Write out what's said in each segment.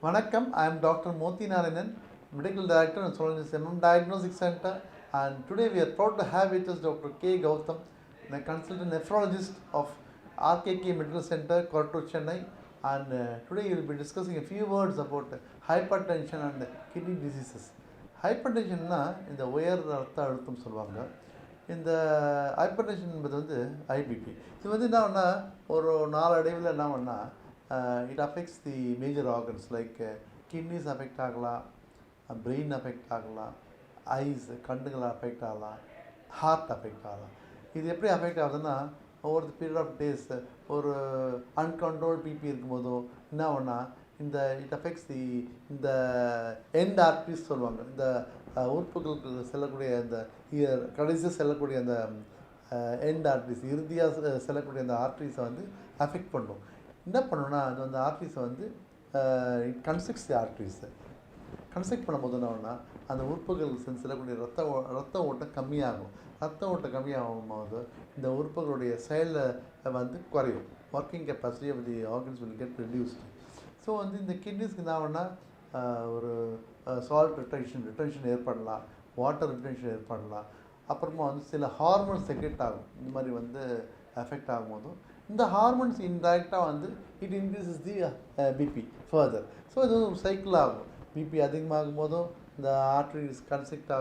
Vanakkam, I am Dr. Moti Narayanan, Medical Director and Solvency Diagnostic Center, and today we are proud to have with us Dr. K. Gautam, the consultant nephrologist of RKK Medical Center, Korattur, Chennai. And today we will be discussing a few words about hypertension and kidney diseases. ஹைப்பர்டென்ஷன்னா இந்த உயர் ரத்த அழுத்தம் சொல்லுவாங்க. இந்த hypertension என்பது வந்து IPP. இது வந்து என்ன பண்ணால் ஒரு நாளடைவில் என்ன பண்ணால் it affects the major organs like kidneys affect ஆகலாம், பிரெயின் அஃபெக்ட் ஆகலாம், ஐஸ் கண்ணுகள் அஃபெக்ட் ஆகலாம், ஹார்ட் அஃபெக்ட் ஆகலாம். இது எப்படி அஃபெக்ட் ஆகுதுன்னா over the period of days ஒரு அன்கண்ட்ரோல் பிபி இருக்கும்போதோ என்ன ஒன்றா இந்த இட் அஃபெக்ட்ஸ் தி இந்த எண்ட் ஆர்ட்ரிஸ் சொல்லுவாங்க. இந்த உறுப்புகளுக்கு செல்லக்கூடிய அந்த கடைசியாக செல்லக்கூடிய அந்த எண்ட் ஆர்ட்ரிஸ் இறுதியாக செல்லக்கூடிய அந்த ஆர்ட்ரிஸை வந்து அஃபெக்ட் பண்ணும். என்ன பண்ணணும்னா அது அந்த ஆர்ட்ரிஸை வந்து இட் கன்ஸ்ட்ரக்ட்ஸ் தி ஆர்ட்ரிஸை கன்ஸ்ட்ரக்ட் பண்ணும்போது என்ன ஒன்றா அந்த உறுப்புகள் செல்லக்கூடிய ரத்த ஓட்டம் கம்மியாகும். ரத்த ஓட்டம் கம்மியாகும் போது இந்த உறுப்புகளுடைய செயலில் வந்து குறையும். Working capacity of the organs will get reduced. So வந்து இந்த கிட்னிஸ்க்கு என்ன ஆகும்னா ஒரு சால்ட் ரிட்டென்ஷன் ஏற்படலாம், வாட்டர் ரிட்டென்ஷன் ஏற்படலாம். அப்புறமா வந்து சில ஹார்மோன்ஸ் செக்ரெட் ஆகும். இந்த மாதிரி வந்து எஃபெக்ட் ஆகும்போதும் இந்த ஹார்மோன்ஸ் இன்டைரக்டாக வந்து it increases the BP further. So இது வந்து ஒரு சைக்கிள் ஆகும். பிபி அதிகமாகும் போதும் இந்த ஆர்ட்ரிஸ் கன்ஸ்ட்ரக்ட்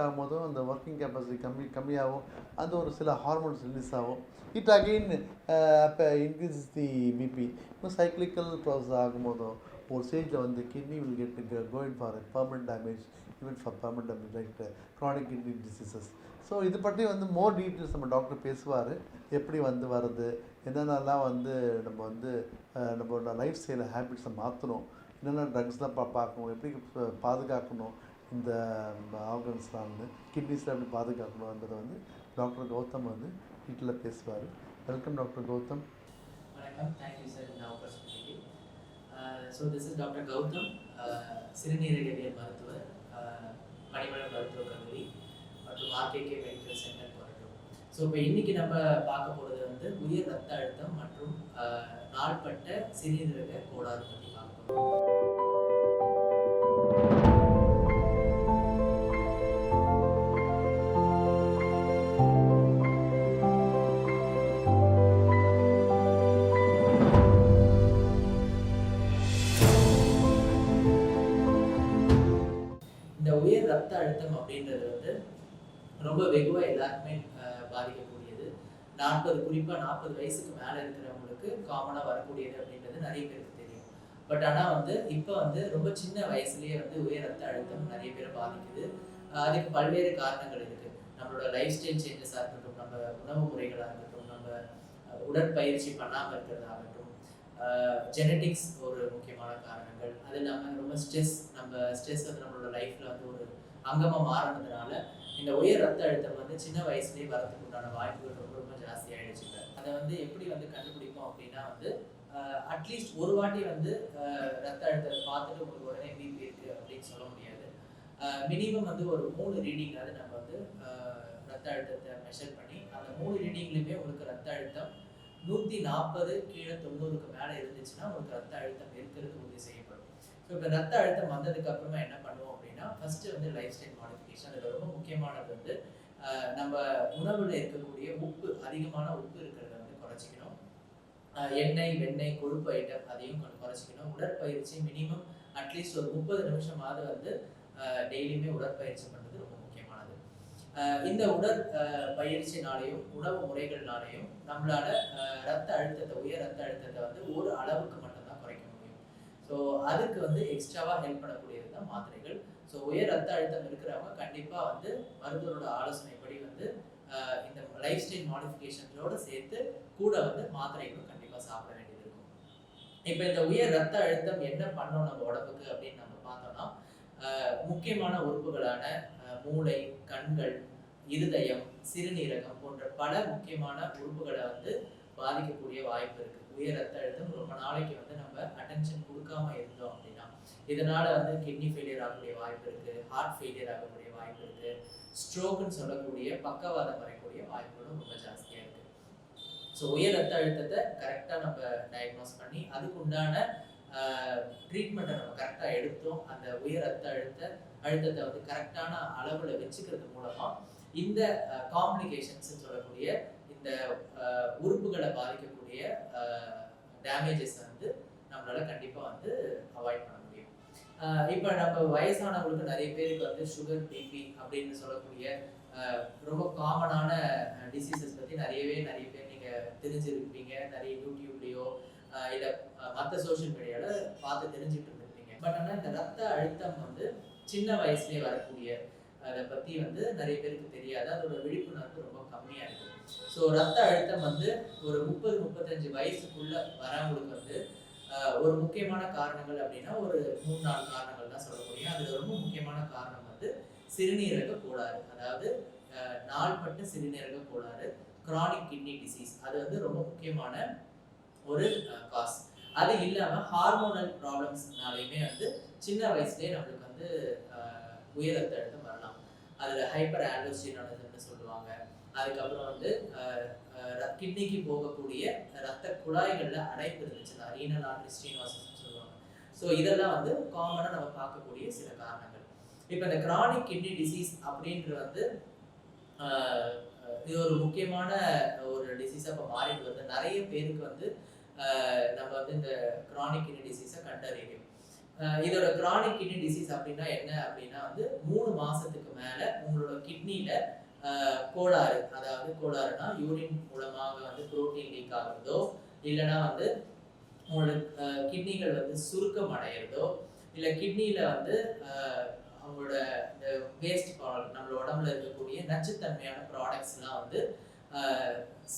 ஆகும்போதும் அந்த ஒர்க்கிங் கெப்பாசிட்டி கம்மியாகும். அது ஒரு சில ஹார்மோன்ஸ் ரிலீஸ் ஆகும். இட் அகெயின் அப்போ இன்க்ரீசஸ் தி பிபி. இப்போ சைக்ளிக்கல் ப்ராசஸ் ஆகும்போதும் ஒரு ஸ்டேஜில் வந்து kidney will get going for permanent damage, even for permanent damage like chronic kidney diseases. So இது பற்றி வந்து மோர் டீட்டெயில்ஸ் நம்ம டாக்டர் பேசுவார். எப்படி வந்து வருது, என்னென்னலாம் வந்து நம்மளோட லைஃப் ஸ்டைலை ஹேபிட்ஸை மாற்றணும், என்னென்ன ட்ரக்ஸ்லாம் பார்க்கணும், எப்படி பாதுகாக்கணும், இந்த ஆர்கன்ஸ்லாம் வந்து கிட்னிஸில் எப்படி பாதுகாக்கணுன்றதை வந்து டாக்டர் கௌதம் வந்து வீட்டில் பேசுவார். Welcome doctor Gautham. வணக்கம், தேங்க்யூ சார் இந்த opportunity. So this is doctor Gautham, சிறுநீரகவியல் மருத்துவர், மணிமலர் மருத்துவக் கல்லூரி மற்றும் RKK medical centre Korattur. So இப்போ இன்றைக்கி நம்ம பார்க்க போகிறது வந்து உயர் ரத்த அழுத்தம் மற்றும் நாள்பட்ட சிறுநீரக கோளாறு பற்றி பார்க்க போகிறோம். உயர் ரத்த அழுத்தம் அப்படின்றது வந்து ரொம்ப வெகுவாக எல்லாருக்குமே பாதிக்கக்கூடியது. குறிப்பாக 40 வயசுக்கு மேலே இருக்கிறவங்களுக்கு காமனாக வரக்கூடியது அப்படின்றது நிறைய பேருக்கு தெரியும். பட் ஆனால் வந்து இப்போ வந்து ரொம்ப சின்ன வயசுலேயே வந்து உயர் ரத்த அழுத்தம் நிறைய பேரை பாதிக்குது. அதுக்கு பல்வேறு காரணங்கள் இருக்குது. நம்மளோட லைஃப் ஸ்டைல் சேஞ்சஸாக இருக்கட்டும், நம்ம உணவு முறைகளாக இருக்கட்டும், நம்ம உடற்பயிற்சி பண்ணாமல் இருக்கிறதாகட்டும், ஜெனட்டிக்ஸ் ஒரு முக்கியமான காரணங்கள். அது இல்லாமல் ரொம்ப ஸ்ட்ரெஸ் வந்து நம்மளோட லைஃப்பில் வந்து ஒரு அங்கமாக மாறினதுனால இந்த உயர் ரத்த அழுத்தம் வந்து சின்ன வயசுலேயே வரதுக்கு உண்டான வாய்ப்புகள் ரொம்ப ரொம்ப ஜாஸ்தி ஆகிடுச்சு. அதை வந்து எப்படி வந்து கண்டுபிடிப்போம் அப்படின்னா வந்து அட்லீஸ்ட் ஒரு வாட்டி வந்து ரத்த அழுத்தத்தை பார்த்துட்டு உங்களுக்கு உடனே பிபி இருக்குது அப்படின்னு சொல்ல முடியாது. மினிமம் வந்து ஒரு 3 ரீடிங்காவது நம்ம வந்து ரத்த அழுத்தத்தை மெஷர் பண்ணி அந்த 3 ரீடிங்லையுமே உங்களுக்கு ரத்த அழுத்தம் 140 கீழே 90க்கு மேலே இருந்துச்சுன்னா உங்களுக்கு ரத்த அழுத்தம் இருக்கிறது உறுதி செய்யப்படும். ஸோ இப்போ ரத்த அழுத்தம் வந்ததுக்கு அப்புறமா என்ன பண்ணுவோம் அப்படின்னா ஃபர்ஸ்ட் வந்து லைஃப் ஸ்டைல் மாடிஃபிகேஷன். அதில் ரொம்ப முக்கியமானது வந்து நம்ம உணவுல இருக்கக்கூடிய அதிகமான உப்பு இருக்கிறத வந்து குறைச்சிக்கணும். எண்ணெய், வெண்ணெய், கொழுப்பு ஐட்டம் அதையும் குறைச்சிக்கணும். உடற்பயிற்சி மினிமம் அட்லீஸ்ட் ஒரு 30 நிமிஷமாவது வந்து டெய்லியுமே உடற்பயிற்சி பண்ணுறது ரொம்ப முக்கியமானது. இந்த பயிற்சினாலையும் உணவு முறைகள்னாலையும் நம்மளால உயர் ரத்த அழுத்தத்தை வந்து ஒரு அளவுக்கு மட்டும்தான் குறைக்க முடியும். ஸோ அதுக்கு வந்து எக்ஸ்ட்ராவா ஹெல்ப் பண்ணக்கூடியது தான் மாத்திரைகள். ஸோ உயர் ரத்த அழுத்தம் இருக்கிறவங்க கண்டிப்பா வந்து மருத்துவரோட ஆலோசனைப்படி வந்து இந்த லைஃப் ஸ்டைல் மாடிஃபிகேஷன்ஸோட சேர்த்து கூட வந்து மாத்திரைகளும் கண்டிப்பா சாப்பிட வேண்டியது இருக்கும். இப்போ இந்த உயர் ரத்த அழுத்தம் என்ன பண்ணும் நம்ம உடம்புக்கு அப்படின்னு நம்ம பார்த்தோம்னா முக்கியமான உறுப்புகளான மூளை, கண்கள், இருதயம், சிறுநீரகம் போன்ற பல முக்கியமான உறுப்புகளை வந்து பாதிக்கக்கூடிய வாய்ப்பு இருக்கு. உயர் ரத்த அழுத்தம் ரொம்ப நாளைக்கு வந்து நம்ம அட்டென்ஷன் கொடுக்காம இருந்தோம் அப்படின்னா இதனால வந்து கிட்னி ஃபெயிலியர் ஆகக்கூடிய வாய்ப்பு இருக்கு, ஹார்ட் ஃபெயிலியர் ஆகக்கூடிய வாய்ப்பு இருக்கு, ஸ்ட்ரோக்குன்னு சொல்லக்கூடிய பக்கவாதம் வரக்கூடிய வாய்ப்புகளும் ரொம்ப ஜாஸ்தியா இருக்கு. ஸோ உயர் ரத்த அழுத்தத்தை கரெக்டாக நம்ம டயக்னோஸ் பண்ணி அதுக்கு உண்டான ட்ரீட்மெண்ட்டை நம்ம கரெக்டாக எடுத்தோம், அந்த உயர் அழுத்தத்தை வந்து கரெக்டான அளவில் வச்சுக்கிறது மூலமாக இந்த காம்ப்ளிகேஷன்ஸ் சொல்லக்கூடிய இந்த உறுப்புகளை பாதிக்கக்கூடிய டேமேஜஸ் வந்து நம்மளால கண்டிப்பாக வந்து அவாய்ட் பண்ண முடியும். இப்போ நம்ம வயசானவங்களுக்கு நிறைய பேருக்கு வந்து சுகர், பிபி அப்படின்னு சொல்லக்கூடிய ரொம்ப காமனான டிசீசஸ் பற்றி நிறைய பேர் நீங்கள் தெரிஞ்சிருப்பீங்க. நிறைய யூடியூப்லேயோ இல்லை மற்ற சோஷியல் மீடியாவில் பார்த்து தெரிஞ்சுட்டு இருந்திருப்பீங்க. பட் ஆனால் இந்த ரத்த அழுத்தம் வந்து சின்ன வயசுலேயே வரக்கூடிய அதை பற்றி வந்து நிறைய பேருக்கு தெரியாது. அதோட விழிப்புணர்வு ரொம்ப கம்மியாக இருக்குது. ஸோ ரத்த அழுத்தம் வந்து ஒரு 30-35 வயசுக்குள்ள வரவங்களுக்கு வந்து ஒரு முக்கியமான காரணங்கள் அப்படின்னா ஒரு 3-4 காரணங்கள் தான் சொல்ல முடியும். அதில் ரொம்ப முக்கியமான காரணம் வந்து சிறுநீரக கோளாறு, அதாவது நாள்பட்ட சிறுநீரக கோளாறு, கிரானிக் கிட்னி டிசீஸ். அது வந்து ரொம்ப முக்கியமான ஒரு காஸ். அது இல்லாமல் ஹார்மோனல் ப்ராப்ளம்ஸ்னாலையுமே வந்து சின்ன வயசுலேயே நம்மளுக்கு வந்து உயர் ரத்த அழுத்தம் வரலாம். அதில் ஹைப்பர் ஆல்டோஸ்டீரோனிசம்னு சொல்லுவாங்க. அதுக்கப்புறம் வந்து கிட்னிக்கு போகக்கூடிய ரத்த குழாய்களில் அடைப்பு இருந்துச்சுன்னா ரீனல் ஆர்டரி ஸ்டீனோசிஸ்ன்னு சொல்லுவாங்க. ஸோ இதெல்லாம் வந்து காமனாக நம்ம பார்க்கக்கூடிய சில காரணங்கள். இப்போ இந்த கிரானிக் கிட்னி டிசீஸ் அப்படின்ற வந்து இது ஒரு முக்கியமான ஒரு டிசீஸாக இப்போ மாறிட்டு வருது. நிறைய பேருக்கு வந்து நம்ம வந்து இந்த கிரானிக் கிட்னி டிசீஸை கண்டறியும். இதோட கிரானிக் கிட்னி டிசீஸ் அப்படின்னா என்ன அப்படின்னா வந்து 3 மாசத்துக்கு மேலே உங்களோட கிட்னியில் கோளாறு, அதாவது கோளாறுனா யூரின் மூலமாக வந்து புரோட்டீன் லீக் ஆகுறதோ, இல்லைன்னா வந்து உங்களோட கிட்னிகள் வந்து சுருக்கம் அடையிறதோ, இல்லை கிட்னியில் வந்து அவங்களோட இந்த வேஸ்ட் ப்ராடக்ட், நம்மளோட உடம்புல இருக்கக்கூடிய நச்சுத்தன்மையான ப்ராடக்ட்ஸ்லாம் வந்து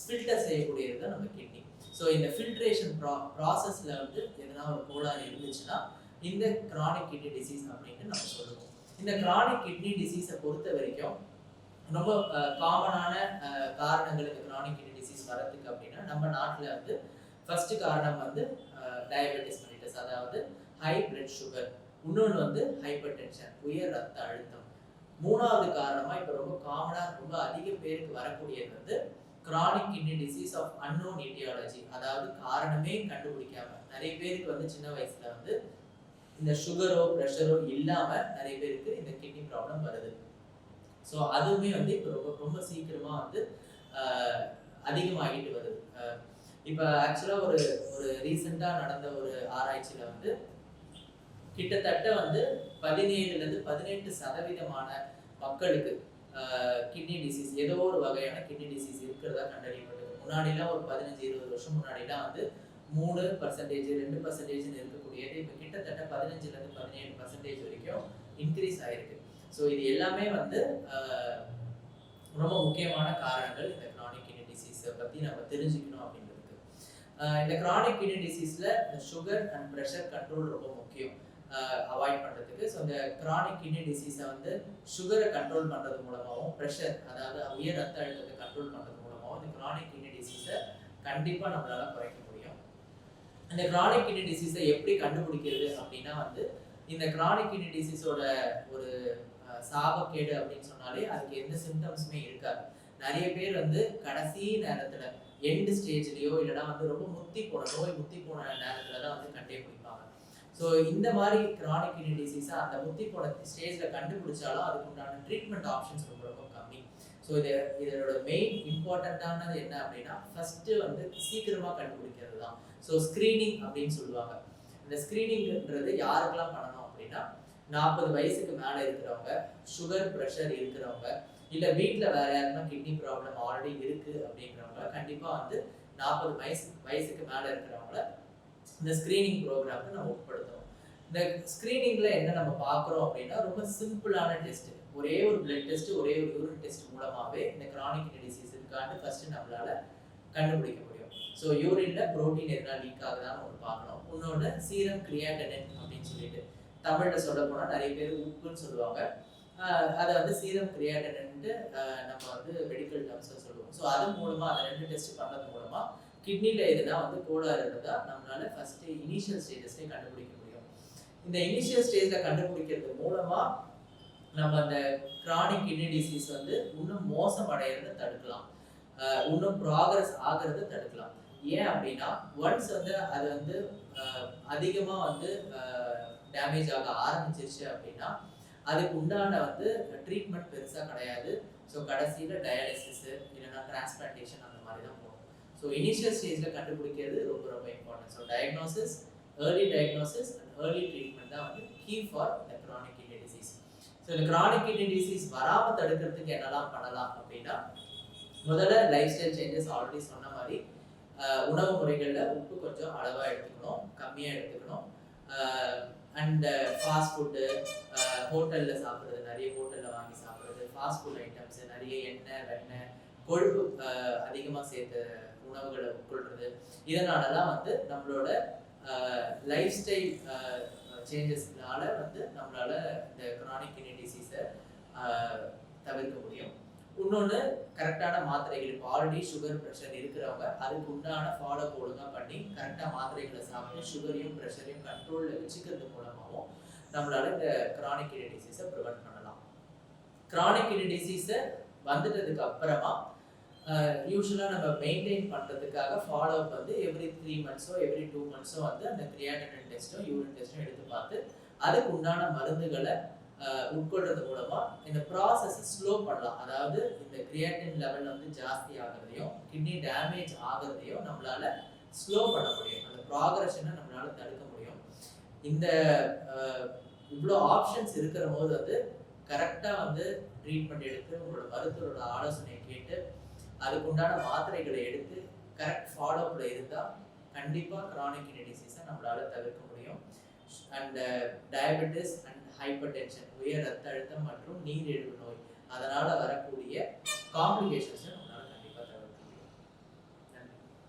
ஃபில்டர் செய்யக்கூடியது தான் நம்ம கிட்னி. ஸோ இந்த ஃபில்ட்ரேஷன் ப்ராசஸில் வந்து எதனா ஒரு கோளாறு இருந்துச்சுன்னா இந்த கிரானிக் கிட்னி டிசீஸ் அப்படின்னு நம்ம சொல்லுவோம். இந்த கிரானிக் கிட்னி டிசீஸை பொறுத்த வரைக்கும் ரொம்ப காமனான காரணங்கள் இந்த கிரானிக் கிட்னி டிசீஸ் வரதுக்கு அப்படின்னா நம்ம நாட்டில் வந்து ஃபர்ஸ்ட் காரணம் வந்து டயபெட்டிஸ் மெலிட்டஸ், அதாவது ஹை பிளட் சுகர். இன்னொன்று வந்து ஹைப்பர் டென்ஷன், உயர் ரத்த அழுத்தம். 3வது காரணமாக இப்போ ரொம்ப காமனாக ரொம்ப அதிக பேருக்கு வரக்கூடியது வந்து chronic kidney disease of unknown aetiology, அதாவது காரணமே கண்டுபிடிக்காம நிறைய பேருக்கு வந்து சின்ன வயசுல வந்து இந்த சுகரோ ப்ரெஷரோ இல்லாமல் நிறைய பேருக்கு இந்த கிட்னி ப்ராப்ளம் வருது. ஸோ அதுவுமே வந்து இப்போ ரொம்ப சீக்கிரமாக வந்து அதிகமாகிட்டு வருது. இப்போ ஆக்சுவலாக ஒரு ரீசெண்டாக நடந்த ஒரு ஆராய்ச்சியில் வந்து கிட்டத்தட்ட வந்து 17-18% மக்களுக்கு கிட்னி டிசீஸ், ஏதோ ஒரு வகையான கிட்னி டிசீஸ் இருக்கிறதா கண்டறியப்பட்டது. முன்னாடிலாம் ஒரு 15-20 வருஷம் முன்னாடிலாம் வந்து 3%, 2% இருக்கக்கூடியது இப்போ கிட்டத்தட்ட 15-17% வரைக்கும் இன்க்ரீஸ் ஆயிருக்கு. ஸோ இது எல்லாமே வந்து ரொம்ப முக்கியமான காரணங்கள் இந்த கிரானிக் கிட்னி டிசீஸை பற்றி நம்ம தெரிஞ்சுக்கணும் அப்படின்றதுக்கு. இந்த கிரானிக் கிட்னி டிசீஸில் இந்த சுகர் அண்ட் ப்ரெஷர் கண்ட்ரோல் ரொம்ப முக்கியம் அவாய்ட் பண்ணுறதுக்கு. ஸோ இந்த கிரானிக் கிட்னி டிசீஸை வந்து சுகரை கண்ட்ரோல் பண்ணுறது மூலமாகவும், ப்ரெஷர் அதாவது உயர் ரத்த அழுத்தத்தை கண்ட்ரோல் பண்ணுறது மூலமாகவும் இந்த கிரானிக் கிட்னி டிசீஸை கண்டிப்பாக நம்மளால் குறைக்க முடியும். இந்த கிரானிக் கிட்னி டிசீஸை எப்படி கண்டுபிடிக்கிறது அப்படின்னா வந்து இந்த கிரானிக் கிட்னி டிசீஸோட ஒரு சாபக்கேடு அப்படின்னு சொன்னாலே அதுக்கு எந்த சிம்டம்ஸுமே இருக்காது. நிறைய பேர் வந்து கடைசி நேரத்தில் எண்டு ஸ்டேஜ்லேயோ இல்லைனா வந்து ரொம்ப முத்தி போன நேரத்தில் தான் வந்து கண்டே பிடிப்பாங்க. ஸோ இந்த மாதிரி கிரானிக் கிட்னி டிசீஸை அந்த முத்தி போன ஸ்டேஜில் கண்டுபிடிச்சாலும் அதுக்கு உண்டான ட்ரீட்மெண்ட் ஆப்ஷன்ஸ் ரொம்ப கம்மி. ஸோ இதோட மெயின் இம்பார்ட்டண்ட்டானது என்ன அப்படின்னா ஃபஸ்ட்டு வந்து சீக்கிரமாக கண்டுபிடிக்கிறது தான். ஸோ ஸ்க்ரீனிங் அப்படின்னு சொல்லுவாங்க. இந்த ஸ்க்ரீனிங்ன்றது யாருக்கெல்லாம் பண்ணணும் அப்படின்னா 40 வயசுக்கு மேலே இருக்கிறவங்க, சுகர் ப்ரெஷர் இருக்கிறவங்க, இல்லை வீட்டில் வேறு யாருன்னா கிட்னி ப்ராப்ளம் ஆல்ரெடி இருக்குது அப்படிங்கிறவங்க கண்டிப்பாக வந்து 40 வயசுக்கு மேலே இருக்கிறவங்கள இந்த ஸ்க்ரீனிங் ப்ரோக்ராமுக்கு நம்ம உட்படுத்தணும். இந்த ஸ்க்ரீனிங்கில் என்ன நம்ம பார்க்குறோம் அப்படின்னா ரொம்ப சிம்பிளான டெஸ்ட்டு, ஒரே ஒரு பிளட் டெஸ்ட்டு, ஒரே ஒரு யூரின் டெஸ்ட் மூலமாகவே இந்த கிரானிக் கிட்னி டிசீஸ் இருக்கான்னு ஃபஸ்ட்டு நம்மளால் கண்டுபிடிக்க முடியும். ஸோ யூரினில் ப்ரோட்டீன் எதனா லீக் ஆகுதான்னு ஒன்று பார்க்கணும். இன்னொன்று சீரம் கிரியாட்டினின் அப்படின்னு சொல்லிட்டு தமிழில் சொல்ல போனால் நிறைய பேர் உப்புன்னு சொல்லுவாங்க. அதை வந்து சீரம் கிரியாட்டினின்ட்டு நம்ம வந்து மெடிக்கல் டேர்ம்ஸில் சொல்லுவோம். ஸோ அது மூலமாக அதை 2 டெஸ்ட் பண்ணுறது மூலமாக கிட்னியில் எதுனா வந்து கோளாறு இருந்தால் நம்மளால ஃபஸ்ட்டு இனிஷியல் ஸ்டேஜஸ்லேயே கண்டுபிடிக்க முடியும். இந்த இனிஷியல் ஸ்டேஜில் கண்டுபிடிக்கிறது மூலமாக நம்ம அந்த கிரானிக் கிட்னி டிசீஸ் வந்து இன்னும் மோசம் அடையிறத தடுக்கலாம், இன்னும் ப்ராக்ரஸ் ஆகிறத தடுக்கலாம். ஏன் அப்படின்னா ஒன்ஸ் வந்து அது வந்து அதிகமா வந்து டேமேஜ் ஆக ஆரம்பிச்சிருச்சு அப்படின்னா அதுக்கு உண்டான வந்து ட்ரீட்மெண்ட் பெருசா கிடையாது. ஸோ கடைசியில டயாலிசிஸ் இல்லைன்னா டிரான்ஸ்பிளான்டேஷன் அந்த மாதிரி தான் போகும். ஸோ இனிஷியல் ஸ்டேஜ்ல கண்டுபிடிக்கிறது ரொம்ப ரொம்ப important. So diagnosis, early diagnosis and early treatment தான் வந்து key for the chronic kidney disease. So இந்த கிரானிக் கிட்னி டிசீஸ் வராம தடுக்கிறதுக்கு என்னெல்லாம் பண்ணலாம் அப்படின்னா, முதல்ல லைஃப் ஸ்டைல் சேஞ்சஸ் ஆல்ரெடி சொன்ன மாதிரி உணவு முறைகளில் உப்பு கொஞ்சம் அளவாக எடுத்துக்கணும், கம்மியாக எடுத்துக்கணும். அண்ட் ஃபாஸ்ட் ஃபுட்டு, ஹோட்டலில் சாப்பிட்றது, நிறைய ஹோட்டலில் வாங்கி சாப்பிட்றது, ஃபாஸ்ட் ஃபுட் ஐட்டம்ஸ், நிறைய எண்ணெய், வெண்ணெய், கொழுப்பு அதிகமாக சேர்த்த உணவுகளை உட்கொள்றது, இதனாலலாம் வந்து நம்மளோட லைஃப் ஸ்டைல் சேஞ்சஸ்னால வந்து நம்மளால இந்த கிரானிக் கிட்னி டிசீஸை தவிர்க்க முடியும். இன்னொன்று, கரெக்டான மாத்திரைகள். இப்போ ஆல்ரெடி சுகர் ப்ரெஷர் இருக்கிறவங்க அதுக்கு உண்டான ஃபாலோ ஒழுங்காக பண்ணி கரெக்டாக மாத்திரைகளை சாப்பிட்டு சுகரையும் ப்ரெஷரையும் கண்ட்ரோலில் வச்சுக்கிறது மூலமாகவும் நம்மளால இந்த கிரானிக் கிட்னி டிசீஸை ப்ரிவென்ட் பண்ணலாம். கிரானிக் கிட்னி டிசீஸை வந்துட்டதுக்கு அப்புறமா யூஸ்வலாக நம்ம மெயின்டைன் பண்ணுறதுக்காக ஃபாலோ அப் வந்து எவ்ரி 3 monthஸோ எவ்ரி 2 monthஸோ வந்து அந்த கிரியாட்டினின் டெஸ்ட்டும் யூரின் டெஸ்ட்டும் எடுத்து பார்த்து அதுக்கு உண்டான மருந்துகளை உட்கொள்றது மூலமா இந்த ப்ராசஸை ஸ்லோ பண்ணலாம். அதாவது இந்த கிரியாட்டின் லெவல் வந்து ஜாஸ்தி ஆகிறதையும் கிட்னி டேமேஜ் ஆகிறதையும் நம்மளால ஸ்லோ பண்ண முடியும். அந்த ப்ராக்ரஷனை நம்மளால தடுக்க முடியும். இந்த இவ்வளோ ஆப்ஷன்ஸ் இருக்கிற போது வந்து கரெக்டாக வந்து ட்ரீட்மெண்ட் எடுத்து உங்களோட மருத்துவரோட ஆலோசனை கேட்டு அதுக்கு உண்டான மாத்திரைகளை எடுத்து கரெக்ட் ஃபாலோஅப்ல இருந்தால் கண்டிப்பாக கிரானிக் கிட்னி டிசீஸை நம்மளால தவிர்க்க முடியும். And diabetes and hyper tension, உயர் ரத்த அழுத்தம் மற்றும் நீரிழிவு நோய், அதனால வரக்கூடிய காம்ப்ளிகேஷன்ஸை